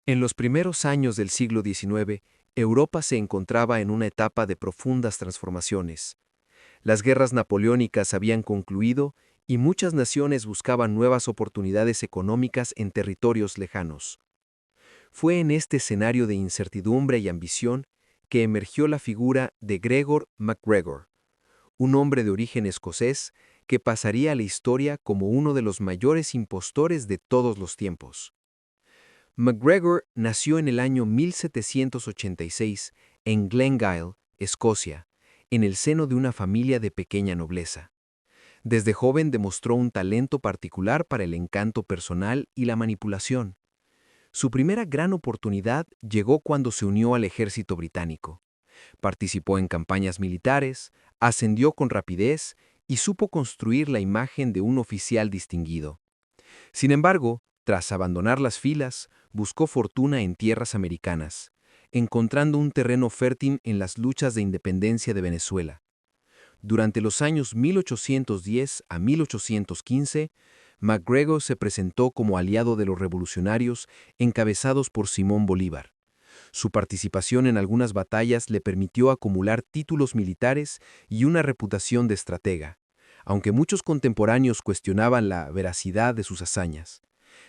En los primeros años del siglo XIX, Europa se encontraba en una etapa de profundas transformaciones. Las guerras napoleónicas habían concluido y muchas naciones buscaban nuevas oportunidades económicas en territorios lejanos. Fue en este escenario de incertidumbre y ambición que emergió la figura de Gregor MacGregor, un hombre de origen escocés que pasaría a la historia como uno de los mayores impostores de todos los tiempos. MacGregor nació en el año 1786 en Glengyle, Escocia, en el seno de una familia de pequeña nobleza. Desde joven demostró un talento particular para el encanto personal y la manipulación. Su primera gran oportunidad llegó cuando se unió al ejército británico. Participó en campañas militares, ascendió con rapidez y supo construir la imagen de un oficial distinguido. Sin embargo, tras abandonar las filas, buscó fortuna en tierras americanas, encontrando un terreno fértil en las luchas de independencia de Venezuela. Durante los años 1810 a 1815, MacGregor se presentó como aliado de los revolucionarios encabezados por Simón Bolívar. Su participación en algunas batallas le permitió acumular títulos militares y una reputación de estratega, aunque muchos contemporáneos cuestionaban la veracidad de sus hazañas.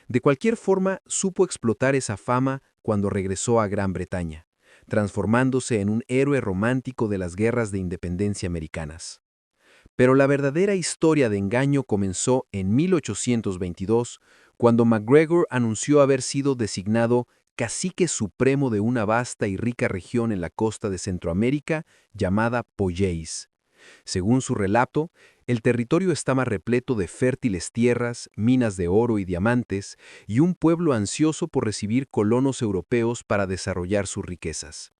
De cualquier forma, supo explotar esa fama cuando regresó a Gran Bretaña, transformándose en un héroe romántico de las guerras de independencia americanas. Pero la verdadera historia de engaño comenzó en 1822, cuando MacGregor anunció haber sido designado cacique supremo de una vasta y rica región en la costa de Centroamérica llamada Pollés. Según su relato, el territorio estaba repleto de fértiles tierras, minas de oro y diamantes, y un pueblo ansioso por recibir colonos europeos para desarrollar sus riquezas.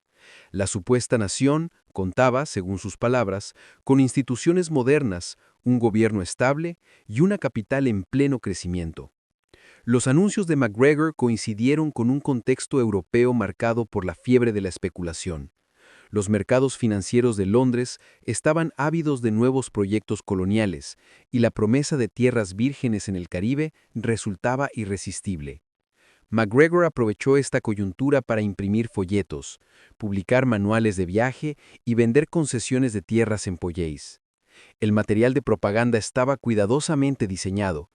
La supuesta nación contaba, según sus palabras, con instituciones modernas, un gobierno estable y una capital en pleno crecimiento. Los anuncios de MacGregor coincidieron con un contexto europeo marcado por la fiebre de la especulación. Los mercados financieros de Londres estaban ávidos de nuevos proyectos coloniales, y la promesa de tierras vírgenes en el Caribe resultaba irresistible. MacGregor aprovechó esta coyuntura para imprimir folletos, publicar manuales de viaje y vender concesiones de tierras en Pollés. El material de propaganda estaba cuidadosamente diseñado.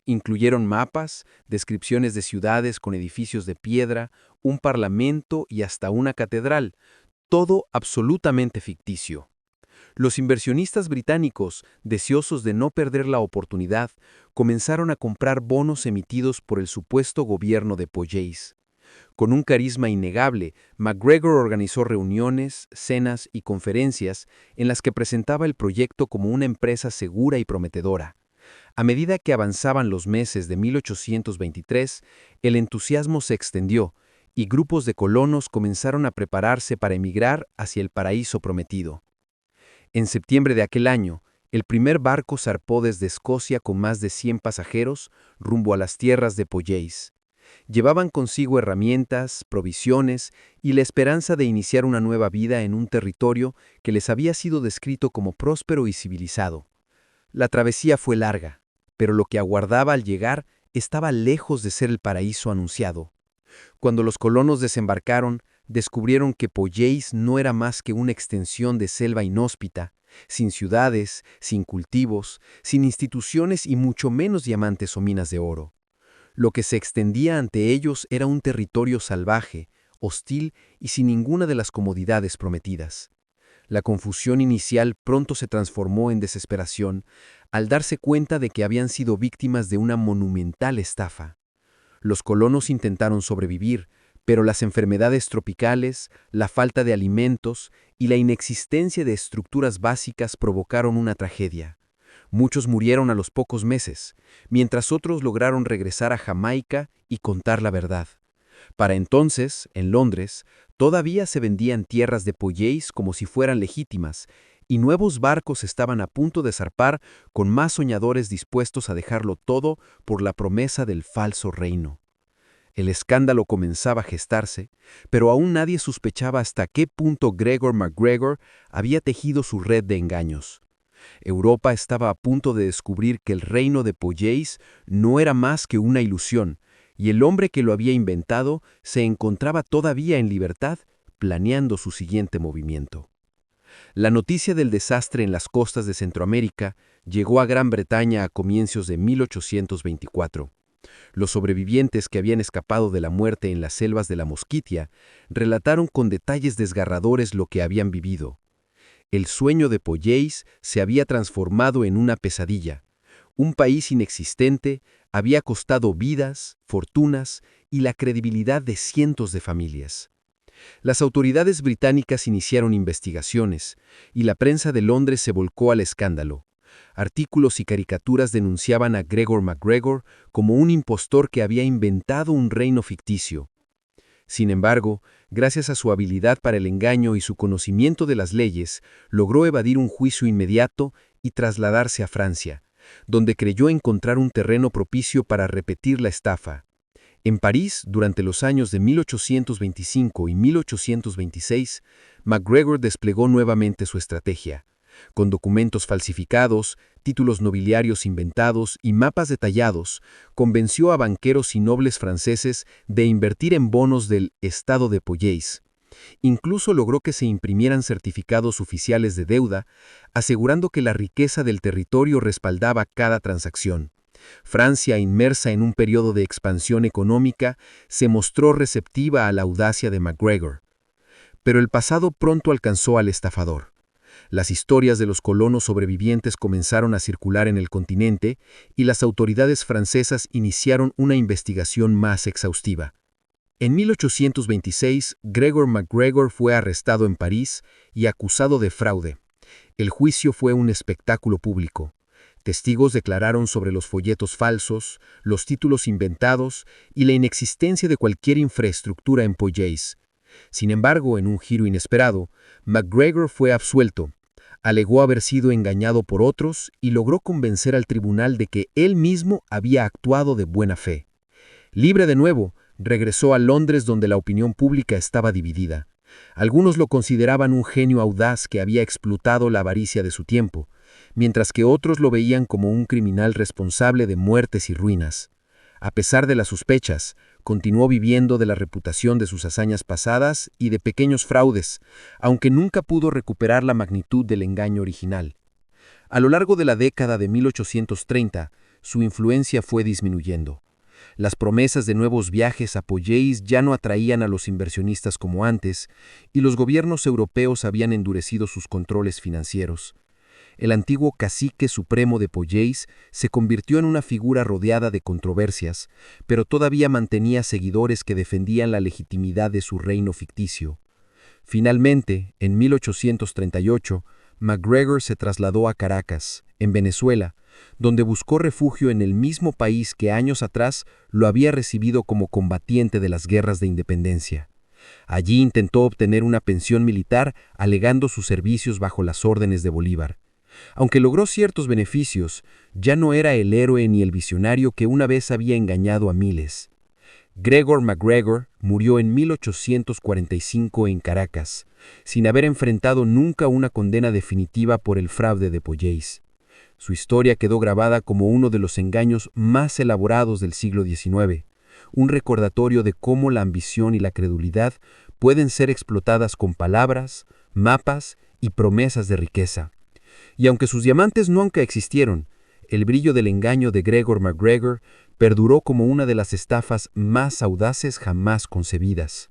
Incluyeron mapas, descripciones de ciudades con edificios de piedra, un parlamento y hasta una catedral, todo absolutamente ficticio. Los inversionistas británicos, deseosos de no perder la oportunidad, comenzaron a comprar bonos emitidos por el supuesto gobierno de Pollés. Con un carisma innegable, MacGregor organizó reuniones, cenas y conferencias en las que presentaba el proyecto como una empresa segura y prometedora. A medida que avanzaban los meses de 1823, el entusiasmo se extendió y grupos de colonos comenzaron a prepararse para emigrar hacia el paraíso prometido. En septiembre de aquel año, el primer barco zarpó desde Escocia con más de 100 pasajeros rumbo a las tierras de Pollés. Llevaban consigo herramientas, provisiones y la esperanza de iniciar una nueva vida en un territorio que les había sido descrito como próspero y civilizado. La travesía fue larga, pero lo que aguardaba al llegar estaba lejos de ser el paraíso anunciado. Cuando los colonos desembarcaron, descubrieron que Pollés no era más que una extensión de selva inhóspita, sin ciudades, sin cultivos, sin instituciones y mucho menos diamantes o minas de oro. Lo que se extendía ante ellos era un territorio salvaje, hostil y sin ninguna de las comodidades prometidas. La confusión inicial pronto se transformó en desesperación al darse cuenta de que habían sido víctimas de una monumental estafa. Los colonos intentaron sobrevivir, pero las enfermedades tropicales, la falta de alimentos y la inexistencia de estructuras básicas provocaron una tragedia. Muchos murieron a los pocos meses, mientras otros lograron regresar a Jamaica y contar la verdad. Para entonces, en Londres, todavía se vendían tierras de Pollés como si fueran legítimas, y nuevos barcos estaban a punto de zarpar con más soñadores dispuestos a dejarlo todo por la promesa del falso reino. El escándalo comenzaba a gestarse, pero aún nadie sospechaba hasta qué punto Gregor MacGregor había tejido su red de engaños. Europa estaba a punto de descubrir que el reino de Pollés no era más que una ilusión, y el hombre que lo había inventado se encontraba todavía en libertad, planeando su siguiente movimiento. La noticia del desastre en las costas de Centroamérica llegó a Gran Bretaña a comienzos de 1824. Los sobrevivientes que habían escapado de la muerte en las selvas de la Mosquitia relataron con detalles desgarradores lo que habían vivido. El sueño de Pollés se había transformado en una pesadilla. Un país inexistente había costado vidas, fortunas y la credibilidad de cientos de familias. Las autoridades británicas iniciaron investigaciones, y la prensa de Londres se volcó al escándalo. Artículos y caricaturas denunciaban a Gregor MacGregor como un impostor que había inventado un reino ficticio. Sin embargo, gracias a su habilidad para el engaño y su conocimiento de las leyes, logró evadir un juicio inmediato y trasladarse a Francia, donde creyó encontrar un terreno propicio para repetir la estafa. En París, durante los años de 1825 y 1826, MacGregor desplegó nuevamente su estrategia. Con documentos falsificados, títulos nobiliarios inventados y mapas detallados, convenció a banqueros y nobles franceses de invertir en bonos del Estado de Pollés. Incluso logró que se imprimieran certificados oficiales de deuda, asegurando que la riqueza del territorio respaldaba cada transacción. Francia, inmersa en un periodo de expansión económica, se mostró receptiva a la audacia de MacGregor. Pero el pasado pronto alcanzó al estafador. Las historias de los colonos sobrevivientes comenzaron a circular en el continente y las autoridades francesas iniciaron una investigación más exhaustiva. En 1826, Gregor MacGregor fue arrestado en París y acusado de fraude. El juicio fue un espectáculo público. Testigos declararon sobre los folletos falsos, los títulos inventados y la inexistencia de cualquier infraestructura en Pollés. Sin embargo, en un giro inesperado, MacGregor fue absuelto. Alegó haber sido engañado por otros y logró convencer al tribunal de que él mismo había actuado de buena fe. Libre de nuevo, regresó a Londres donde la opinión pública estaba dividida. Algunos lo consideraban un genio audaz que había explotado la avaricia de su tiempo, mientras que otros lo veían como un criminal responsable de muertes y ruinas. A pesar de las sospechas, continuó viviendo de la reputación de sus hazañas pasadas y de pequeños fraudes, aunque nunca pudo recuperar la magnitud del engaño original. A lo largo de la década de 1830, su influencia fue disminuyendo. Las promesas de nuevos viajes a Pollés ya no atraían a los inversionistas como antes, y los gobiernos europeos habían endurecido sus controles financieros. El antiguo cacique supremo de Pollés se convirtió en una figura rodeada de controversias, pero todavía mantenía seguidores que defendían la legitimidad de su reino ficticio. Finalmente, en 1838, MacGregor se trasladó a Caracas, en Venezuela, donde buscó refugio en el mismo país que años atrás lo había recibido como combatiente de las guerras de independencia. Allí intentó obtener una pensión militar alegando sus servicios bajo las órdenes de Bolívar. Aunque logró ciertos beneficios, ya no era el héroe ni el visionario que una vez había engañado a miles. Gregor MacGregor murió en 1845 en Caracas, sin haber enfrentado nunca una condena definitiva por el fraude de Pollés. Su historia quedó grabada como uno de los engaños más elaborados del siglo XIX, un recordatorio de cómo la ambición y la credulidad pueden ser explotadas con palabras, mapas y promesas de riqueza. Y aunque sus diamantes nunca existieron, el brillo del engaño de Gregor MacGregor perduró como una de las estafas más audaces jamás concebidas.